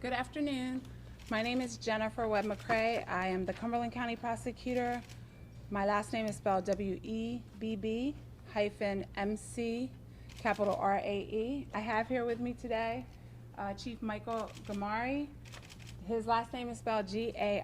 Good afternoon. My name is Jennifer Webb McCrae. I am the Cumberland County Prosecutor. My last name is spelled W-E-B-B-MC, capital R-A-E. I have here with me today Chief Michael Gamari. His last name is spelled G-A-I-M-A-R-I.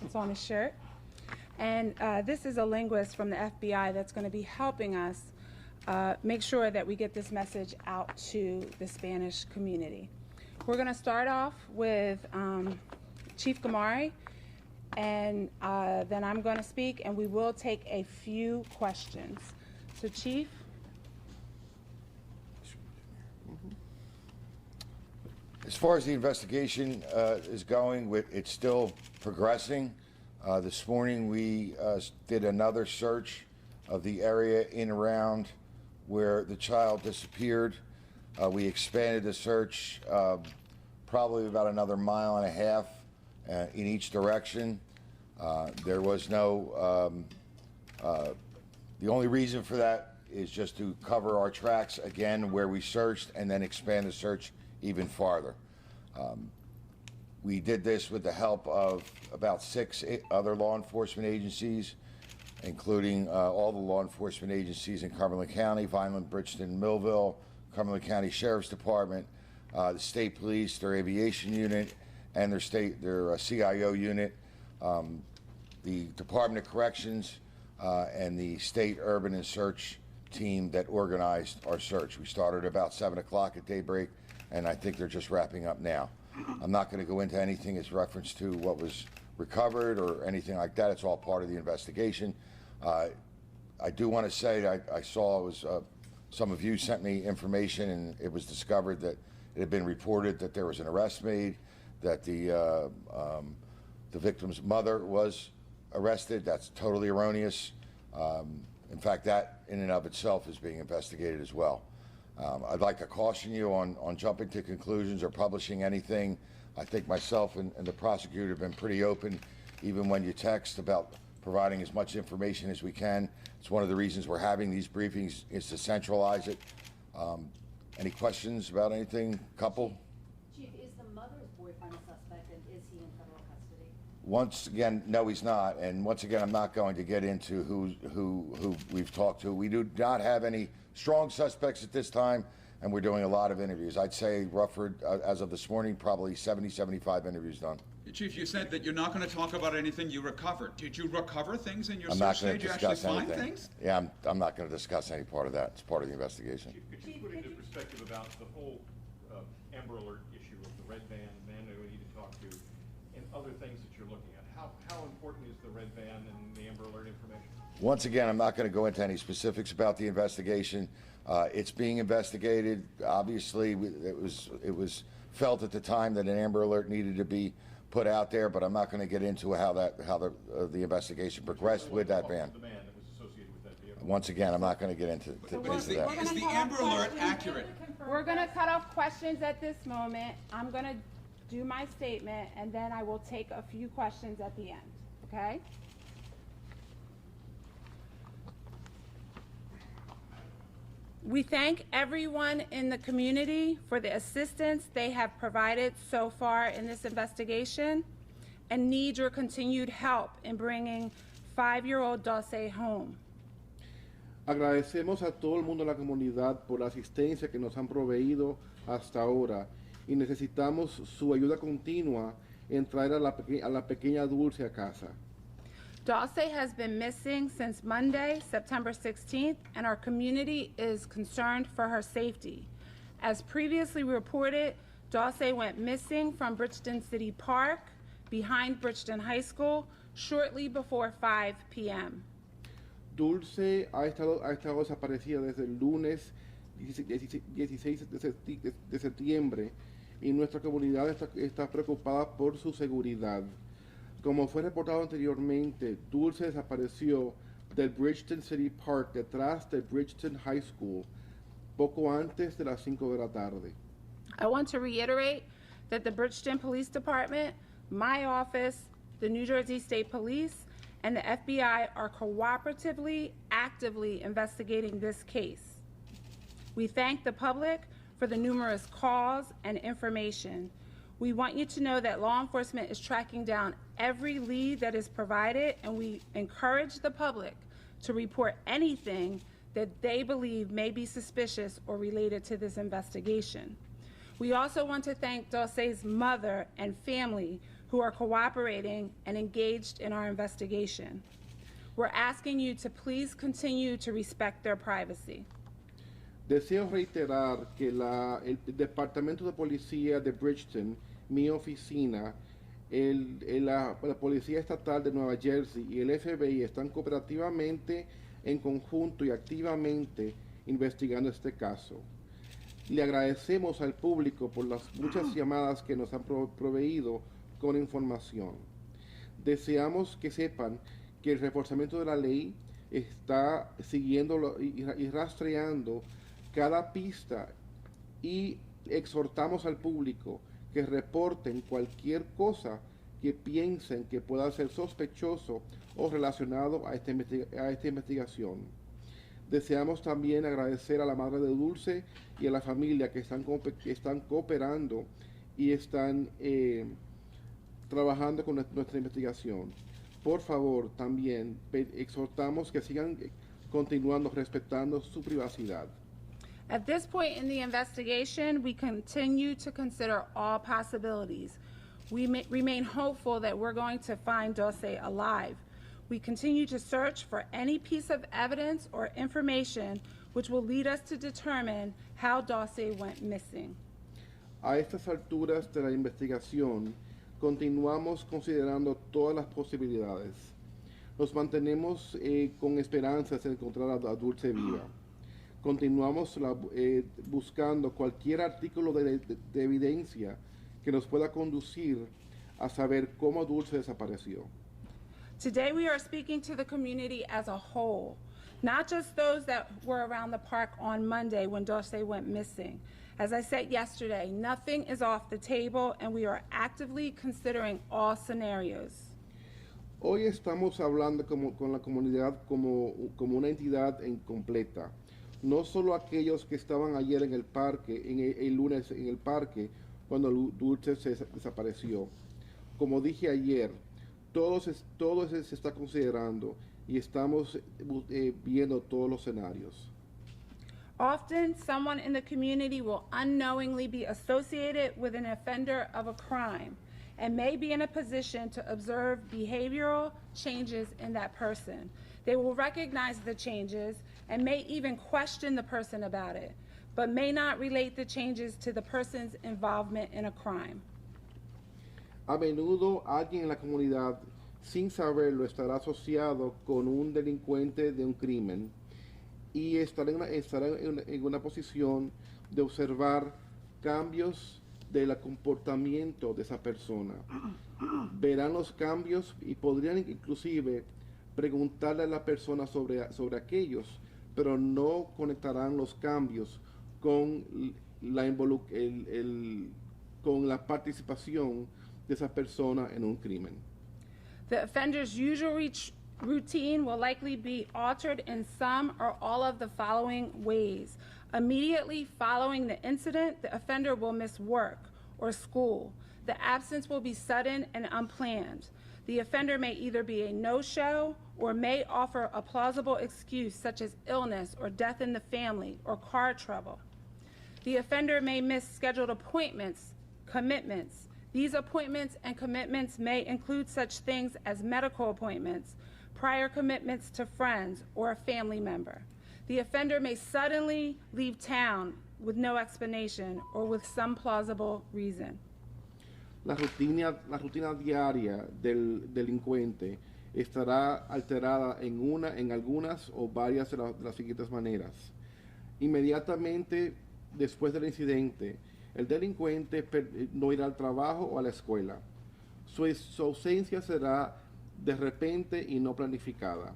It's on his shirt. And this is a linguist from the FBI that's going to be helping us make sure that we get this message out to the Spanish community. We're going to start off with Chief Gamari, and then I'm going to speak, and we will take a few questions. So, Chief. As far as the investigation is going, it's still progressing. This morning we did another search of the area in and around where the child disappeared. We expanded the search probably about another 1.5 miles in each direction. There was no, the only reason for that is just to cover our tracks again where we searched and then expand the search even farther. We did this with the help of about 6 other law enforcement agencies, including all the law enforcement agencies in Cumberland County, Vineland, Bridgeton, Millville, Cumberland County Sheriff's Department, the state police, their aviation unit, and their CIO unit, the Department of Corrections, and the state urban and search team that organized our search. We started about 7 o'clock at daybreak, and I think they're just wrapping up now. I'm not going to go into anything as reference to what was recovered or anything like that. It's all part of the investigation. I do want to say that I saw it was some of you sent me information, and it was discovered that it had been reported that there was an arrest made, that the victim's mother was arrested. That's totally erroneous. In fact, that in and of itself is being investigated as well. I'd like to caution you on jumping to conclusions or publishing anything. I think myself and the prosecutor have been pretty open, even when you text, about providing as much information as we can. It's one of the reasons we're having these briefings, is to centralize it. Any questions about anything? Couple? Chief, is the mother's boyfriend a suspect, and is he in federal custody? Once again, no, he's not. And once again, I'm not going to get into who we've talked to. We do not have any strong suspects at this time, and we're doing a lot of interviews. I'd say, Rufford, as of this morning, probably 70, 75 interviews done. Chief, you said that you're not going to talk about anything you recovered. Did you recover things in your I'm search? not going Did to you actually discuss find anything. things? Yeah, I'm not going to discuss any part of that. It's part of the investigation. Chief, could you put into perspective about the whole Amber Alert issue of the red van, the man that we need to talk to, and other things that you're looking at? How important is the red van and the Amber Alert information? Once again, I'm not going to go into any specifics about the investigation. It's being investigated. Obviously, it was felt at the time that an Amber Alert needed to be put out there, but I'm not going to get into how the investigation progressed with that van. The man that was associated with that vehicle. Once again, I'm not going to get into that. Is the Amber Alert accurate? We're going to cut off questions at this moment. I'm going to do my statement, and then I will take a few questions at the end, okay? We thank everyone in the community for the assistance they have provided so far in this investigation and need your continued help in bringing 5-year-old Dulce home. Agradecemos a todo el mundo de la comunidad por la asistencia que nos han proveído hasta ahora y necesitamos su ayuda continua en traer a la pequeña Dulce a casa. Dulce has been missing since Monday, September 16th, and our community is concerned for her safety. As previously reported, Dulce went missing from Bridgeton City Park behind Bridgeton High School shortly before 5 p.m. Dulce ha estado desaparecida desde el lunes 16 de septiembre y nuestra comunidad está preocupada por su seguridad. Como fue reportado anteriormente, Dulce desapareció del Bridgeton City Park detrás del Bridgeton High School poco antes de las 5 de la tarde. I want to reiterate that the Bridgeton Police Department, my office, the New Jersey State Police, and the FBI are cooperatively, actively investigating this case. We thank the public for for the numerous calls and information. We want you to know that law enforcement is tracking down every lead that is provided, and we encourage the public to report anything that they believe may be suspicious or related to this investigation. We also want to thank Dulce's mother and family who are cooperating and engaged in our investigation. We're asking you to please continue to respect their privacy. Deseo reiterar que el Departamento de Policía de Bridgeton, mi oficina, la Policía Estatal de Nueva Jersey y el FBI están cooperativamente en conjunto y activamente investigando este caso. Le agradecemos al público por las muchas llamadas que nos han proveído con información. Deseamos que sepan que el reforzamiento de la ley está siguiendo y rastreando cada pista, y exhortamos al público que reporten cualquier cosa que piensen que pueda ser sospechoso o relacionado a esta investigación. Deseamos también agradecer a la madre de Dulce y a la familia que están cooperando y están trabajando con nuestra investigación. Por favor, también exhortamos que sigan continuando respetando su privacidad. At this point in the investigation, we continue to consider all possibilities. We remain hopeful that we're going to find Dulce alive. We continue to search for any piece of evidence or information which will lead us to determine how Dulce went missing. A estas alturas de la investigación, continuamos considerando todas las posibilidades. Nos mantenemos con esperanzas de encontrar a Dulce viva. Continuamos buscando cualquier artículo de evidencia que nos pueda conducir a saber cómo Dulce desapareció. Today we are speaking to the community as a whole, not just those that were around the park on Monday when Dulce went missing. As I said yesterday, nothing is off the table, and we are actively considering all scenarios. Hoy estamos hablando con la comunidad como una entidad completa. No solo aquellos que estaban ayer en el parque, el lunes en el parque, cuando Dulce se desapareció. Como dije ayer, todo se está considerando y estamos viendo todos los escenarios. Often, someone in the community will unknowingly be associated with an offender of a crime and may be in a position to observe behavioral changes in that person. They will recognize the changes and may even question the person about it, but may not relate the changes to the person's involvement in a crime. A menudo alguien en la comunidad, sin saberlo, estará asociado con un delincuente de un crimen y estará en una posición de observar cambios del comportamiento de esa persona. Verán los cambios y podrían inclusive preguntarle a la persona sobre aquellos, pero no conectarán los cambios con con la participación de esa persona en un crimen. The offender's usual routine will likely be altered in some or all of the following ways. Immediately following the incident, the offender will miss work or school. The absence will be sudden and unplanned. The offender may either be a no-show or may offer a plausible excuse such as illness or death in the family or car trouble. The offender may miss scheduled appointments, commitments. These appointments and commitments may include such things as medical appointments, prior commitments to friends or a family member. The offender may suddenly leave town with no explanation or with some plausible reason. La rutina diaria del delincuente estará alterada en algunas o varias de las siguientes maneras. Inmediatamente después del incidente, el delincuente no irá al trabajo o a la escuela. Su ausencia será de repente y no planificada.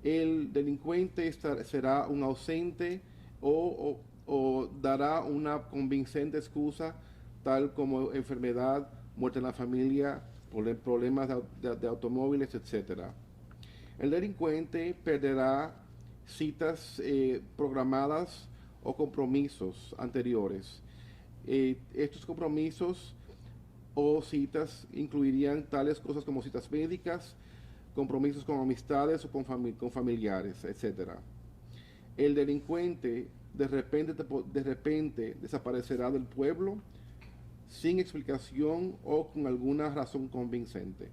El delincuente será un ausente o dará una convincente excusa, tal como enfermedad, muerte en la familia, problemas de automóviles, etc. El delincuente perderá citas programadas o compromisos anteriores. Estos compromisos o citas incluirían tales cosas como citas médicas, compromisos con amistades o con familiares, etc. El delincuente de repente desaparecerá del pueblo sin explicación o con alguna razón convincente.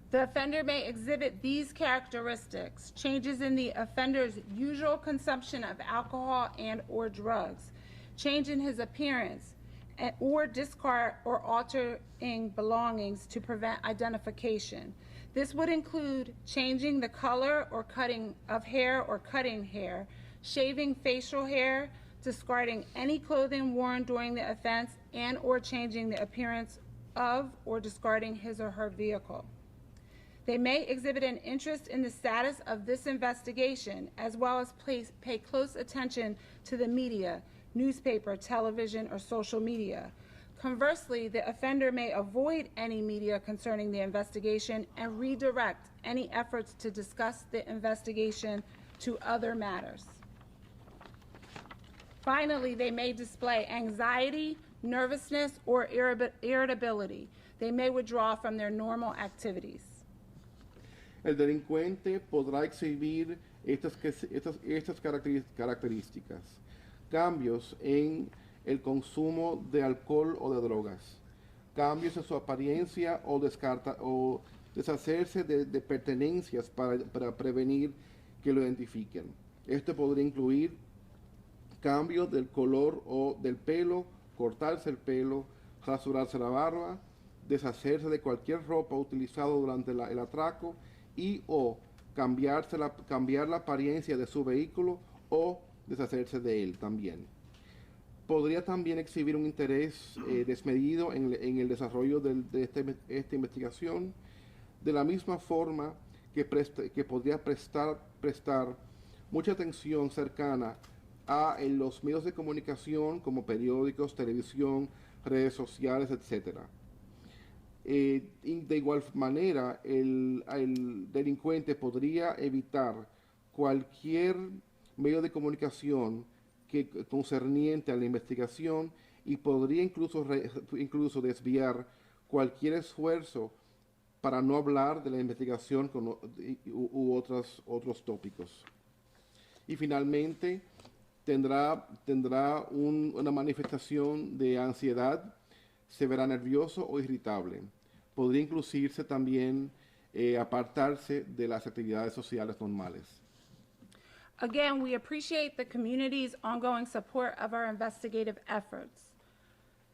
The offender may exhibit these characteristics: changes in the offender's usual consumption of alcohol and or drugs, change in his appearance, or discard or altering belongings to prevent identification. This would include changing the color or cutting of hair or cutting hair, shaving facial hair, discarding any clothing worn during the offense, and or changing the appearance of or discarding his or her vehicle. They may exhibit an interest in the status of this investigation, as well as pay close attention to the media, newspaper, television, or social media. Conversely, the offender may avoid any media concerning the investigation and redirect any efforts to discuss the investigation to other matters. Finally, they may display anxiety, nervousness, or irritability. They may withdraw from their normal activities. El delincuente podrá exhibir estas características: cambios en el consumo de alcohol o de drogas, cambios en su apariencia o deshacerse de pertenencias para prevenir que lo identifiquen. Esto podría incluir cambios del color o del pelo, cortarse el pelo, rasurarse la barba, deshacerse de cualquier ropa utilizada durante el atraco y o cambiar la apariencia de su vehículo o deshacerse de él también. Podría también exhibir un interés desmedido en el desarrollo de esta investigación, de la misma forma que podría prestar mucha atención cercana a los medios de comunicación como periódicos, televisión, redes sociales, etc. De igual manera, el delincuente podría evitar cualquier medio de comunicación concerniente a la investigación y podría incluso desviar cualquier esfuerzo para no hablar de la investigación u otros tópicos. Y finalmente, tendrá una manifestación de ansiedad, se verá nervioso o irritable. Podría incluirse también apartarse de las actividades sociales normales. Again, we appreciate the community's ongoing support of our investigative efforts.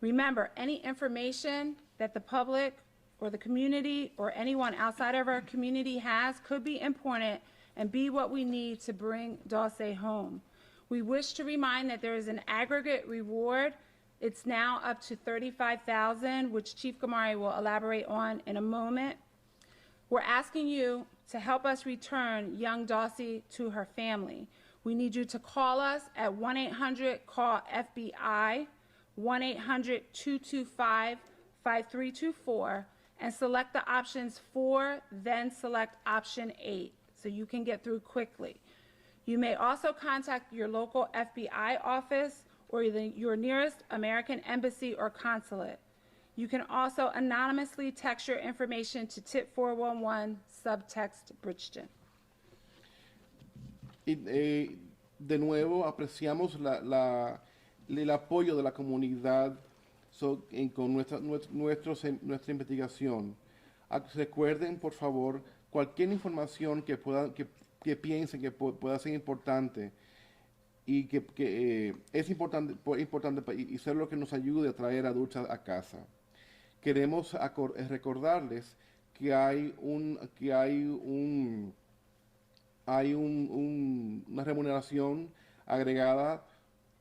Remember, any information that the public or the community or anyone outside of our community has could be important and be what we need to bring Dulce home. We wish to remind that there is an aggregate reward. It's now up to $35,000, which Chief Gamari will elaborate on in a moment. We're asking you to help us return young Dulce to her family. We need you to call us at 1-800-CALL-FBI, 1-800-225-5324, and select the options 4, then select option 8, so you can get through quickly. You may also contact your local FBI office or your nearest American embassy or consulate. You can also anonymously text your information to tip 411 subtext Bridgeton. De nuevo, apreciamos el apoyo de la comunidad con nuestra investigación. Recuerden, por favor, cualquier información que piensen que pueda ser importante y que es importante y ser lo que nos ayude a traer a Dulce a casa. Queremos recordarles que hay una remuneración agregada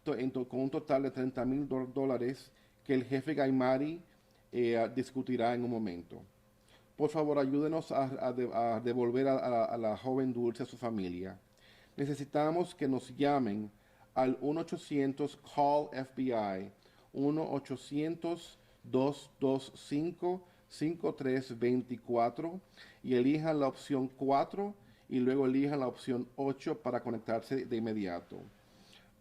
con un total de $30,000 que el jefe Gaimari discutirá en un momento. Por favor, ayúdenos a devolver a la joven Dulce a su familia. Necesitamos que nos llamen al 1-800-CALL-FBI, 1-800-225-5324 y elijan la opción 4 y luego elijan la opción 8 para conectarse de inmediato.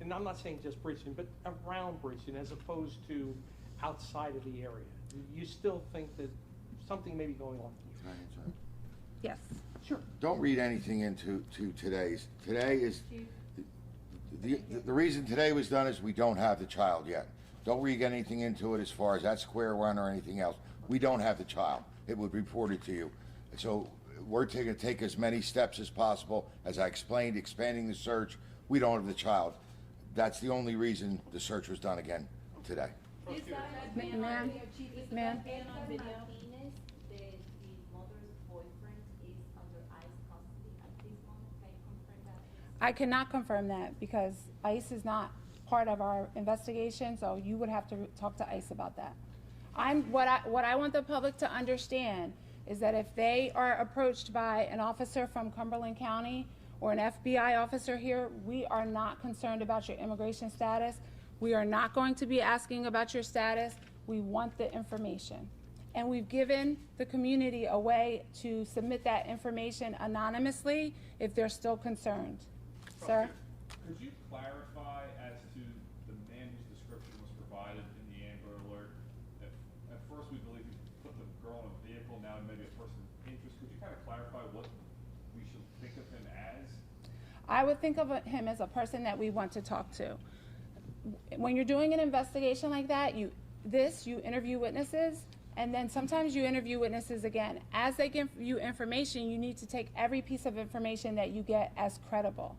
and I'm not saying just Bridgeton, but around Bridgeton as opposed to outside of the area? You still think that something may be going on? Can I answer that? Yes. Sure. Don't read anything into today's. Today is, the reason today was done is we don't have the child yet. Don't read anything into it as far as that square one or anything else. We don't have the child. It would be reported to you. So we're going to take as many steps as possible. As I explained, expanding the search. We don't have the child. That's the only reason the search was done again today. Is that red Ma'am? van on video, Chief? Is the Ma'am? red van on video? Martinez, the mother's boyfriend, is under ICE custody at this moment. Can you confirm that? I cannot confirm that because ICE is not part of our investigation, so you would have to talk to ICE about that. What I want the public to understand is that if they are approached by an officer from Cumberland County or an FBI officer here, we are not concerned about your immigration status. We are not going to be asking about your status. We want the information. And we've given the community a way to submit that information anonymously if they're still concerned. Sir? Could you clarify as to the man whose description was provided in the Amber Alert? At first, we believe you put the girl in a vehicle, now maybe a person of interest. Could you kind of clarify what we should think of him as? I would think of him as a person that we want to talk to. When you're doing an investigation like that, you interview witnesses, and then sometimes you interview witnesses again. As they give you information, you need to take every piece of information that you get as credible.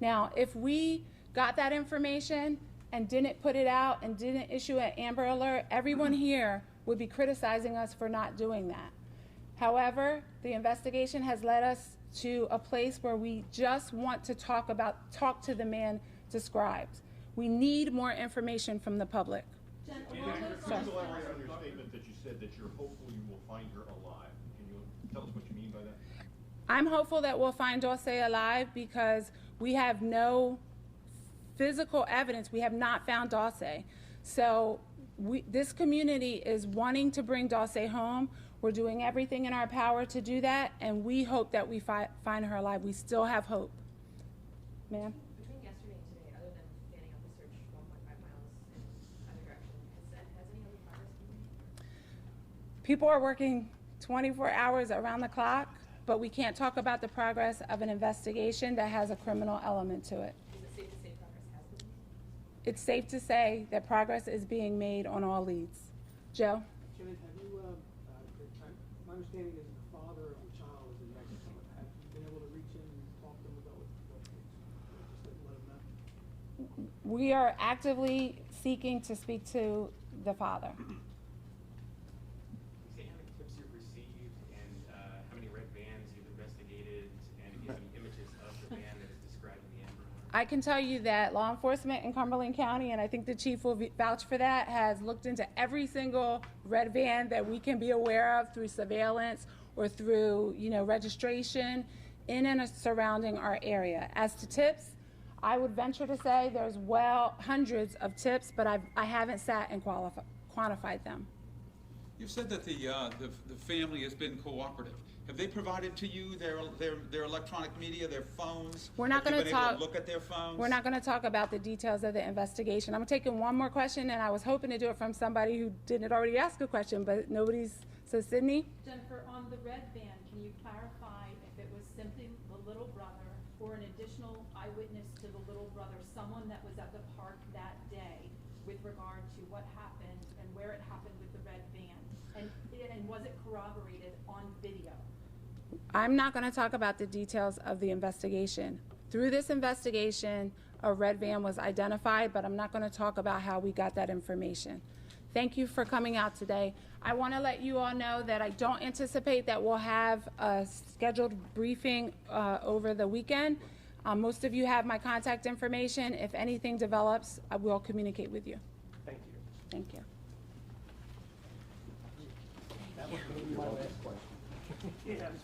Now, if we got that information and didn't put it out and didn't issue an Amber Alert, everyone here would be criticizing us for not doing that. However, the investigation has led us to a place where we just want to talk to the man described. We need more information from the public. Jen, Can along you those lines, elaborate on your statement that you said that you're hopeful you will find her alive? Can you tell us what you mean by that? I'm hopeful that we'll find Dulce alive because we have no physical evidence. We have not found Dulce. So this community is wanting to bring Dulce home. We're doing everything in our power to do that, and we hope that we find her alive. We still have hope. Ma'am? Between yesterday and today, other than standing up the search 1.5 miles in either direction, has any other progress been made? People are working 24 hours around the clock, but we can't talk about the progress of an investigation that has a criminal element to it. Is it safe to say progress has been made? It's safe to say that progress is being made on all leads. Joe? Janet, have you, my understanding is the father of the child is in Mexico. Have you been able to reach him and talk to him about just let him know? We are actively seeking to speak to the father. Say how many tips you've received and how many red vans you've investigated, and if you have any images of the van that is described in the Amber Alert? I can tell you that law enforcement in Cumberland County, and I think the chief will vouch for that, has looked into every single red van that we can be aware of through surveillance or through, registration in and surrounding our area. As to tips, I would venture to say there's hundreds of tips, but I haven't sat and quantified them. You've said that the family has been cooperative. Have they provided to you their electronic media, their phones? We're not Have you going to been able talk. look at their phones? We're not going to talk about the details of the investigation. I'm taking one more question, and I was hoping to do it from somebody who didn't already ask a question, but nobody's. So Sydney? Jennifer, on the red van, can you clarify if it was simply the little brother or an additional eyewitness to the little brother, someone that was at the park that day with regard to what happened and where it happened with the red van? And was it corroborated on video? I'm not going to talk about the details of the investigation. Through this investigation, a red van was identified, but I'm not going to talk about how we got that information. Thank you for coming out today. I want to let you all know that I don't anticipate that we'll have a scheduled briefing over the weekend. Most of you have my contact information. If anything develops, I will communicate with you. Thank you. Thank you. That was maybe my last question. Yes.